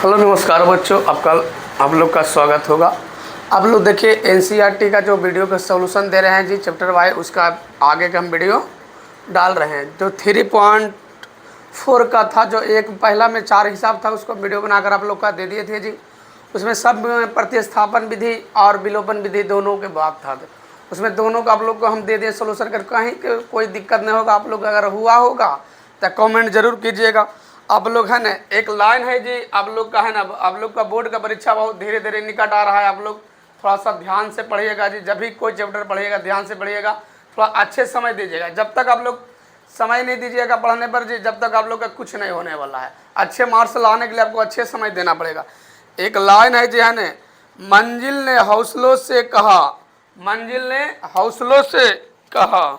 Hello नमस्कार बच्चों, आप लोग का स्वागत होगा। आप लोग देखिए एनसीईआरटी का जो वीडियो का सॉल्यूशन दे रहे हैं जी चैप्टर वाई, उसका आगे का हम वीडियो डाल रहे हैं। जो 3.4 का था, जो एक पहला में 4 हिसाब था, उसको वीडियो बनाकर आप लोग का दे दिए थे जी। उसमें सब प्रतिस्थापन विधि और विलोपन विधि दोनों के भाग था। उसमें दोनों का आप लोग को हम दे दिए सोल्यूशन कर, कहीं कोई दिक्कत नहीं होगा। आप लोग अगर हुआ होगा तो कमेंट जरूर कीजिएगा। आप लोग है ना, एक लाइन है जी आप लोग का है ना, आप लोग का बोर्ड का परीक्षा बहुत धीरे धीरे निकट आ रहा है। आप लोग थोड़ा सा ध्यान से पढ़िएगा जी। जब भी कोई चैप्टर पढ़िएगा ध्यान से पढ़िएगा, थोड़ा अच्छे समय दीजिएगा। जब तक आप लोग समय नहीं दीजिएगा पढ़ने पर जी, जब तक आप लोग का कुछ नहीं होने वाला है। अच्छे मार्क्स लाने के लिए आपको अच्छे समय देना पड़ेगा। एक लाइन है जी है ना, मंजिल ने हौसलों से कहा, मंजिल ने हौसलों से कहा,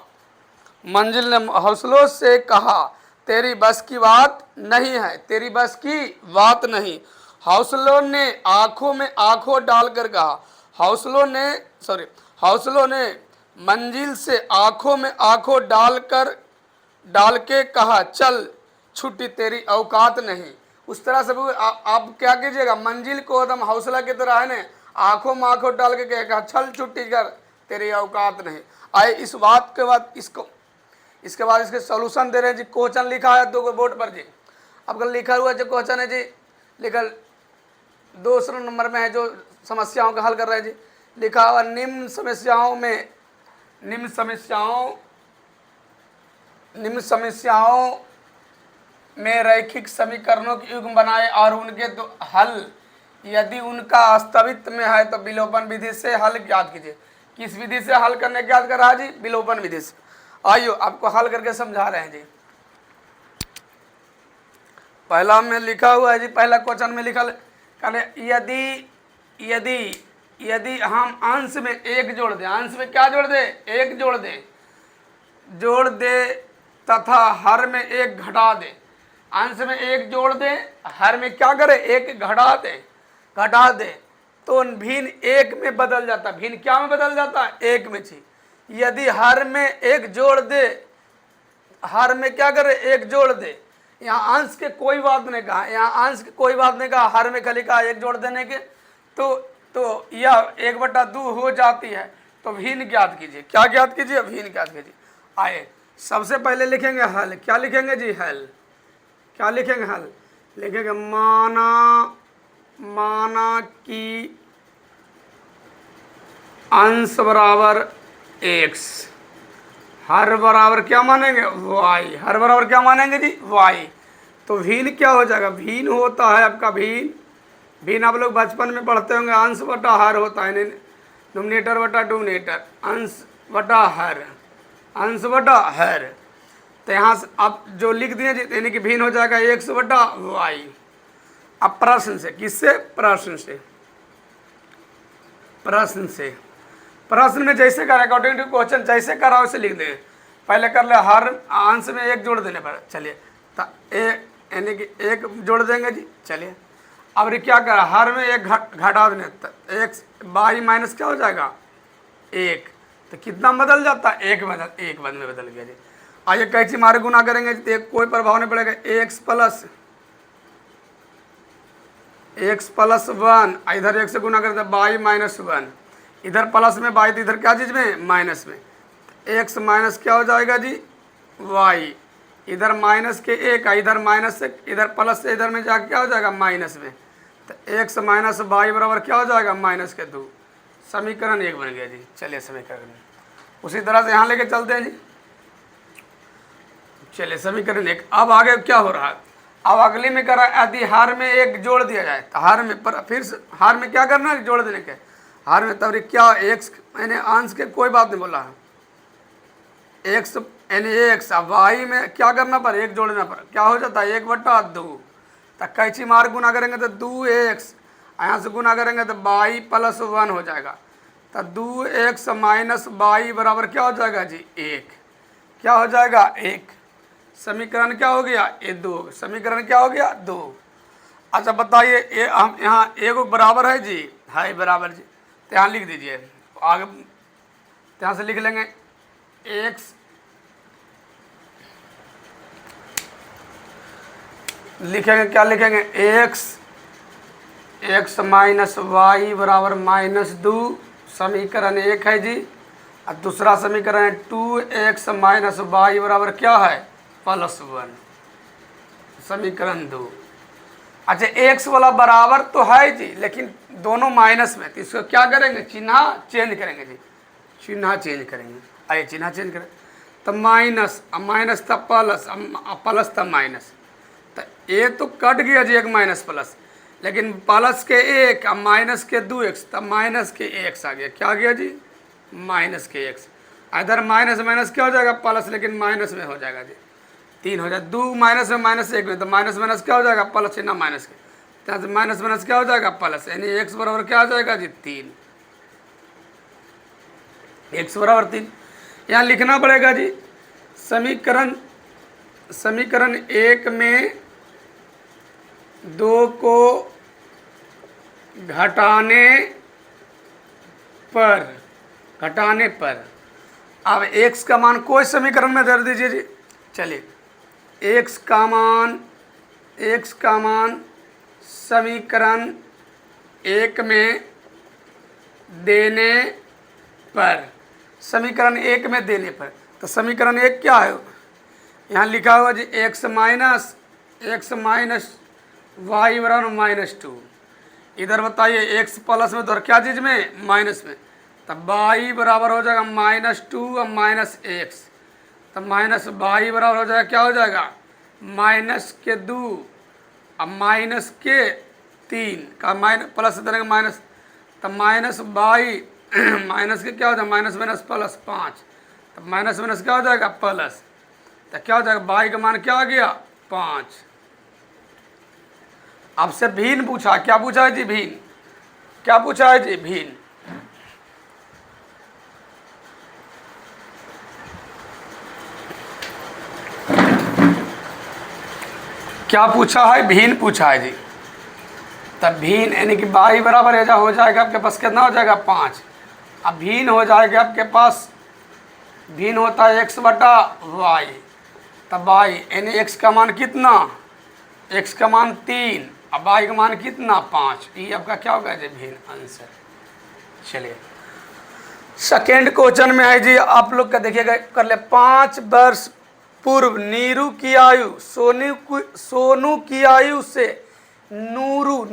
मंजिल ने हौसलों से कहा, तेरी बस की बात नहीं है, तेरी बस की बात नहीं। हौसलों ने आंखों में आंखों डालकर कहा, हौसलों ने मंजिल से आंखों में आंखों डाल के कहा, चल छुट्टी तेरी औकात नहीं। उस तरह से आप क्या कीजिएगा, मंजिल को एकदम हौसला की तरह है ना, आंखों में आंखों डाल के कहा, चल छुट्टी कर, तेरी औकात नहीं। आए इस बात के बाद इसके बाद इसके सॉल्यूशन दे रहे हैं जी। क्वेश्चन लिखा है 2 बोर्ड पर जी, आपका लिखा हुआ जो क्वेश्चन है जी, लिखल 2 नंबर में है, जो समस्याओं का हल कर रहे हैं जी। लिखा हुआ निम्न समस्याओं में रैखिक समीकरणों की युग्म बनाए और उनके हल, यदि उनका अस्तित्व में है तो विलोपन विधि से हल ज्ञात कीजिए। किस विधि से हल करने ज्ञात कर रहा है जी? विलोपन विधि से। आइयो आपको हल करके समझा रहे हैं जी। पहला में लिखा हुआ है जी, पहला क्वेश्चन में लिखा है, यदि हम अंश में 1 जोड़ दें, अंश में क्या जोड़ दे? 1 जोड़ दे तथा हर में 1 घटा दे। अंश में 1 जोड़ दे, हर में क्या करे? 1 घटा दे तो भिन्न 1 में बदल जाता। भिन्न क्या में बदल जाता? 1 में छी। यदि हर में 1 जोड़ दे, हर में क्या करे? 1 जोड़ दे। यहाँ अंश के कोई बात नहीं कहा, यहाँ अंश के कोई बात नहीं कहा, हर में खाली कहा 1 जोड़ देने के, तो यह 1/2 हो जाती है। तो भिन्न ज्ञात कीजिए। क्या ज्ञात कीजिए? भिन्न ज्ञात कीजिए। आए सबसे पहले लिखेंगे हल। क्या लिखेंगे जी? हल। क्या लिखेंगे? हल लिखेंगे, माना कि अंश बराबर x, हर बराबर क्या मानेंगे? y। हर बराबर क्या मानेंगे जी? y। तो भिन्न क्या हो जाएगा? भिन्न होता है आपका भिन्न आप लोग बचपन में पढ़ते होंगे, अंश बटा हर होता है, नोमिनेटर बटा डोमिनेटर, अंश बटा हर, अंश बटा हर। तो यहाँ से आप जो लिख दिए यानी कि भिन्न हो जाएगा x बटा y। अब प्रश्न से, किससे? प्रश्न में जैसे करा, अकॉर्डिंग टू क्वेश्चन जैसे करा वैसे लिख देंगे। पहले कर ले हर अंश में 1 जोड़ देने पर, चलिए यानी कि 1 जोड़ देंगे जी। चलिए अब क्या करा, हर में 1 घटा देने, तो 1 बाई माइनस क्या हो जाएगा? 1। तो कितना बदल जाता है? 1 में बदल गया जी। आइए कैची मारे गुना करेंगे तो कोई प्रभाव नहीं पड़ेगा। x प्लस 1, इधर 1 से गुना करते बाई माइनस 1, इधर प्लस में बाई, इधर क्या चीज में? माइनस में। x माइनस क्या हो जाएगा जी? y। इधर माइनस के 1, इधर माइनस से, इधर प्लस से इधर में जाके क्या हो जाएगा? माइनस में। तो x माइनस y बराबर क्या हो जाएगा? माइनस के 2। समीकरण 1 बन गया जी। चलिए समीकरण उसी तरह से यहाँ लेके चलते हैं जी। चलिए समीकरण 1। अब आगे क्या हो रहा है? अब अगली में करा, यदि हर में 1 जोड़ दिया जाए तो हर में फिर से हर में क्या करना है? जोड़ देने के। हर में तब क्या? x मैंने अंश के कोई बात नहीं बोला है, x यानी x। अब y में क्या करना पर? 1 जोड़ना पर क्या हो जाता है? 1/2। तो कैची मार गुना करेंगे तो 2x, यहाँ से गुना करेंगे तो y प्लस 1 हो जाएगा। तो 2x माइनस y बराबर क्या हो जाएगा जी? 1। क्या हो जाएगा? 1। समीकरण क्या हो गया? ये 2। समीकरण क्या हो गया? 2। अच्छा बताइए, ये हम यहाँ 1 बराबर है जी, है बराबर जी, तो यहाँ लिख दीजिए। आगे यहाँ से लिख लेंगे x लिखेंगे, क्या लिखेंगे? x एक्स माइनस वाई बराबर -2 समीकरण 1 है जी। और दूसरा समीकरण है 2x माइनस वाई बराबर क्या है +1 समीकरण 2। अच्छा x वाला बराबर तो है जी, लेकिन दोनों माइनस में, तो इसको क्या करेंगे चिन्ह चेंज करेंगे जी, चिन्ह चेंज करेंगे। आइए चिन्ह चेंज करें तो माइनस, अब माइनस था प्लस, अब प्लस था माइनस, तो ये तो कट गया जी एक माइनस प्लस, लेकिन प्लस के 1 अब माइनस के 2x, तब माइनस के x आ गया, क्या आ गया जी माइनस के x। इधर माइनस माइनस क्या हो जाएगा प्लस, लेकिन माइनस में हो जाएगा जी 3 हो जाएगा, 2 माइनस में -1 में, तो माइनस माइनस क्या हो जाएगा प्लस, ना माइनस के, तो माइनस माइनस क्या हो जाएगा प्लस, यानी x बराबर क्या हो जाएगा जी 3, x बराबर 3। यहाँ लिखना पड़ेगा जी समीकरण 1 में 2 को घटाने पर अब x का मान कोई समीकरण में दे दीजिए जी। चलिए x का मान समीकरण 1 में देने पर, समीकरण 1 में देने पर, तो समीकरण 1 क्या है यहाँ लिखा हुआ जी x माइनस वाई बराबर -2। इधर बताइए x प्लस में उधर क्या चीज़ में माइनस में, तब y बराबर हो जाएगा -2 और -x, तब -y बराबर हो जाएगा क्या हो जाएगा -2 अब -3 का प्लस देंगे माइनस, तब -y माइनस के क्या हो जाएगा माइनस माइनस प्लस 5, तब माइनस माइनस क्या हो जाएगा प्लस, तो क्या हो जाएगा y का मान क्या आ गया 5। आपसे भिन्न पूछा, क्या पूछा है जी भिन्न, क्या पूछा है जी भिन्न, क्या पूछा है भिन्न पूछा है जी। तब भिन्न यानी कि y बराबर ऐसा हो जाएगा आपके पास कितना हो जाएगा 5। अब भिन्न हो जाएगा आपके पास, भिन्न होता है x बटा y, तब y यानी x का मान कितना, x का मान 3 अब y का मान कितना 5, ये आपका क्या होगा जी भिन्न आंसर। चलिए सेकेंड क्वेश्चन में है जी, आप लोग का देखिएगा कर ले। 5 वर्ष पूर्व नीरू की आयु सोनू की आयु से नूरू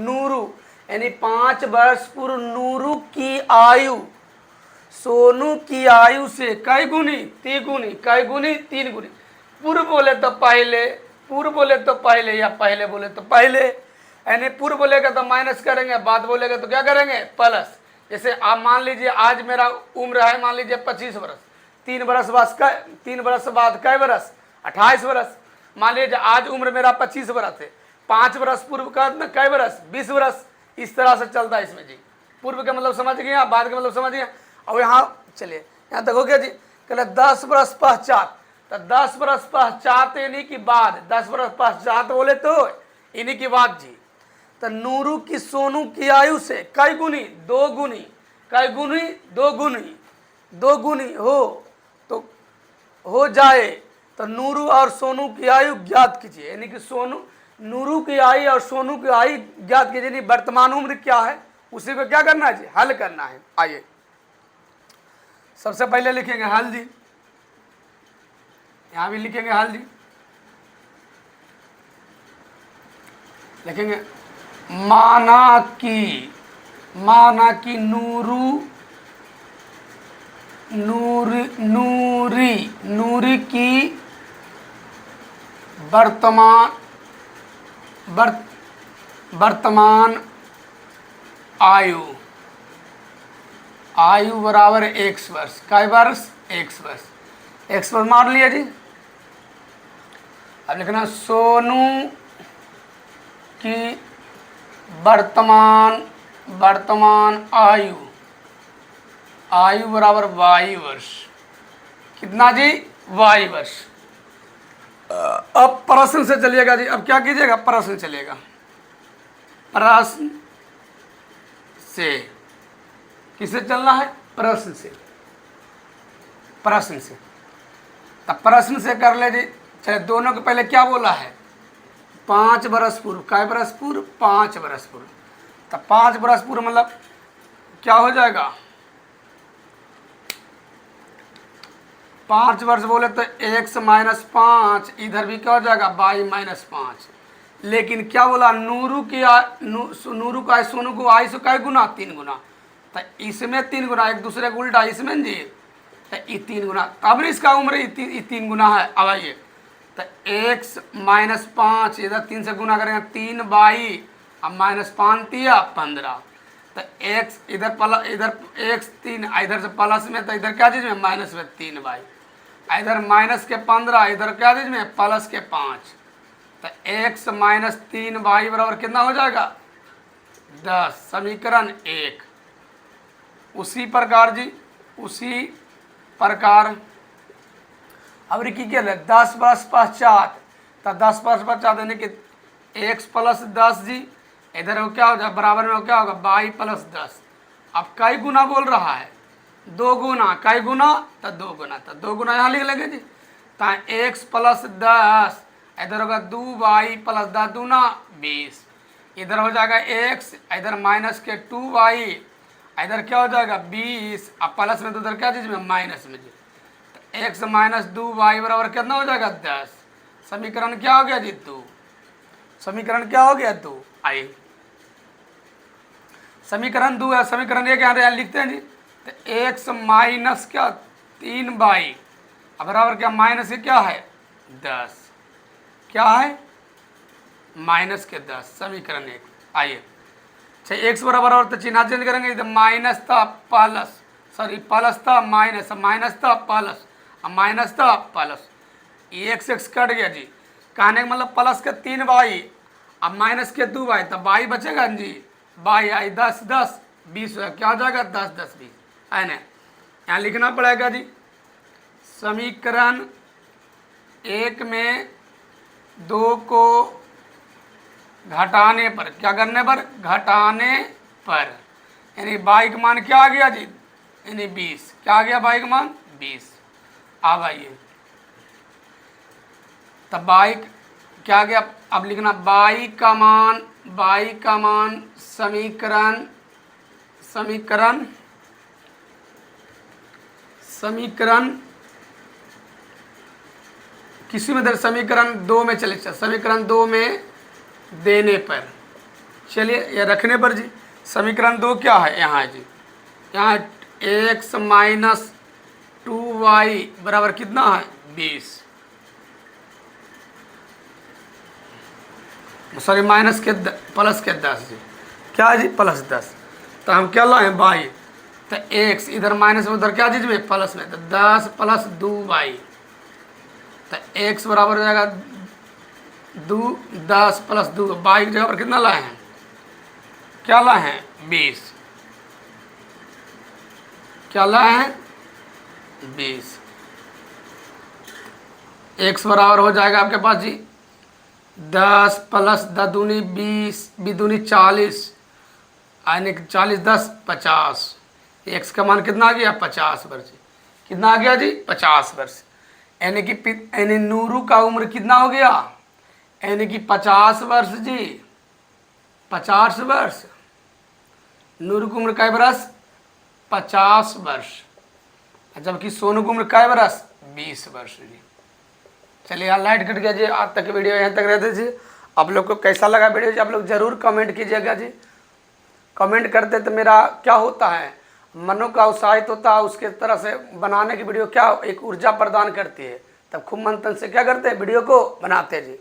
यानी 5 वर्ष पूर्व नूरू की आयु सोनू की आयु से कई गुनी, तिगुनी, कई गुनी 3 गुनी। पूर्व बोले तो पहले, पूर्व बोले तो पहले, या पहले बोले तो पहले, यानी पूर्व बोलेगा तो माइनस करेंगे, बाद बोलेगा तो क्या करेंगे प्लस। जैसे आप मान लीजिए आज मेरा उम्र है मान लीजिए 25 वर्ष, 3 वर्ष बाद कई वर्ष 28 वर्ष। मान लीजिए आज उम्र मेरा 25 वर्ष है, 5 वर्ष पूर्व का कई वर्ष 20 वर्ष, इस तरह से चलता है इसमें जी। पूर्व का मतलब समझ गए, बाद का मतलब समझ गए। और यहाँ चलिए यहाँ तक हो गया जी। कहले 10 वर्ष पश्चात, तो 10 वर्ष पश्चात यानी कि बाद, 10 वर्ष पश्चात बोले तो इन्हीं की बात जी। तो नूरू की सोनू की आयु से कई गुनी, 2 गुनी, कई गुनी 2 गुनी, 2 गुनी हो तो हो जाए, तो नूरू और सोनू की आयु ज्ञात कीजिए। यानी कि नूरू की आयु और सोनू की आयु ज्ञात कीजिए, वर्तमान उम्र क्या है उसी को क्या करना है जी हल करना है। आइए सबसे पहले लिखेंगे हल जी, यहाँ भी लिखेंगे हल जी, लिखेंगे माना कि नूरी की वर्तमान आयु बराबर x वर्ष, कई वर्ष x वर्ष, x वर्ष मान लिया जी। अब लिखना सोनू की वर्तमान आयु बराबर y वर्ष, कितना जी y वर्ष। अब प्रश्न से चलिएगा जी, अब क्या कीजिएगा प्रश्न चलेगा, प्रश्न से किससे चलना है प्रश्न से, प्रश्न से। तब प्रश्न से कर ले जी। चले दोनों के पहले क्या बोला है 5 वर्ष पूर्व, कई वर्ष पूर्व 5 वर्ष पूर्व, तो 5 बरस पूरा मतलब क्या हो जाएगा, 5 वर्ष बोले तो x माइनस 5, इधर भी क्या हो जाएगा y माइनस 5। लेकिन क्या बोला, नूरू नूरू का सोनू को आई से कै गुना, 3 गुना। तो इसमें 3 गुना, एक दूसरे को उल्टा इसमें जी, तो ये 3 गुना, तब इसका उम्र ये 3 गुना है। अब आइए तो x माइनस 5 इधर 3 से गुना करेंगे 3y, अब माइनस 5 दिया 15। तो x इधर x 3, इधर से प्लस में, तो इधर क्या चीज में माइनस में 3y, इधर माइनस के 15, इधर क्या चीज में प्लस के 5। तो x माइनस 3y बराबर कितना हो जाएगा 10, समीकरण 1। उसी प्रकार जी, उसी प्रकार अब की क्या है 10 वर्ष पश्चात, तो 10 वर्ष पश्चात यानी कि x प्लस 10 जी, इधर वो क्या हो जाए बराबर में, वो क्या होगा y प्लस 10। अब कई गुना बोल रहा है, 2 गुना, कई गुना तो 2 गुना, तो 2 गुना यहाँ लिख लेंगे जी। तो x प्लस 10, इधर होगा 2y प्लस 10 दूना 20, इधर हो जाएगा x, इधर माइनस के 2y, इधर क्या हो जाएगा 20, अब प्लस में तो उधर क्या चीज में माइनस में जी। तो x माइनस 2y बराबर कितना हो जाएगा 10। समीकरण क्या हो गया जी 2, समीकरण क्या हो गया 2। आइए समीकरण 2 है, समीकरण 1 यहाँ लिखते हैं जी। तो x माइनस क्या 3y बराबर क्या माइनस के क्या है 10, क्या है माइनस के 10, समीकरण 1। आइए अच्छा x बराबर और तो चिन्ह चेंज करेंगे, तो माइनस था प्लस, सॉरी प्लस था माइनस, माइनस था प्लस, अब माइनस था प्लस, ये x कट गया जी, कहने का मतलब प्लस के 3y, अब माइनस के 2y, तो y बचेगा जी, y आई 10 10 20, क्या हो जाएगा 10 10 20, है ना। यहाँ लिखना पड़ेगा जी, समीकरण 1 में 2 को घटाने पर, क्या करने पर घटाने पर, यानी y का मान क्या आ गया जी, यानी 20, क्या आ गया y का मान 20। अब आइए तब y क्या आ गया, अब लिखना y का मान समीकरण किसी में समीकरण 2 में चले, समीकरण 2 में देने पर, चलिए या रखने पर जी। समीकरण 2 क्या है यहाँ जी, यहाँ x माइनस 2y बराबर कितना है 20, सॉरी माइनस के प्लस के 10 जी, क्या है जी प्लस 10। तो हम क्या लाए y, तो x इधर माइनस में उधर क्या चीज में प्लस में, तो 10 प्लस 2y, तो x बराबर हो जाएगा 10 प्लस 2, y की जगह पर कितना लाए हैं, क्या लाए हैं 20, क्या लाए हैं 20। x बराबर हो जाएगा आपके पास जी 10 प्लस 10 दूनी 20, 20 दूनी 40, यानी 40 10 50, x का मान कितना आ गया 50 वर्ष, कितना आ गया जी 50 वर्ष, यानी कि यानी नूरू का उम्र कितना हो गया, यानी कि 50 वर्ष जी, 50 वर्ष, नूरू की उम्र कै बरस 50 वर्ष, जबकि सोनू की उम्र कै बरस 20 वर्ष जी। चलिए यहाँ लाइट कट गया जी, आज तक की वीडियो यहाँ तक रहते जी। आप लोग को कैसा लगा वीडियो जी, आप लोग ज़रूर कमेंट कीजिएगा जी। कमेंट करते तो मेरा क्या होता है, मनों का उत्साहित होता है, उसके तरह से बनाने की वीडियो क्या एक ऊर्जा प्रदान करती है, तब खूब मन तन से क्या करते हैं वीडियो को बनाते हैं जी।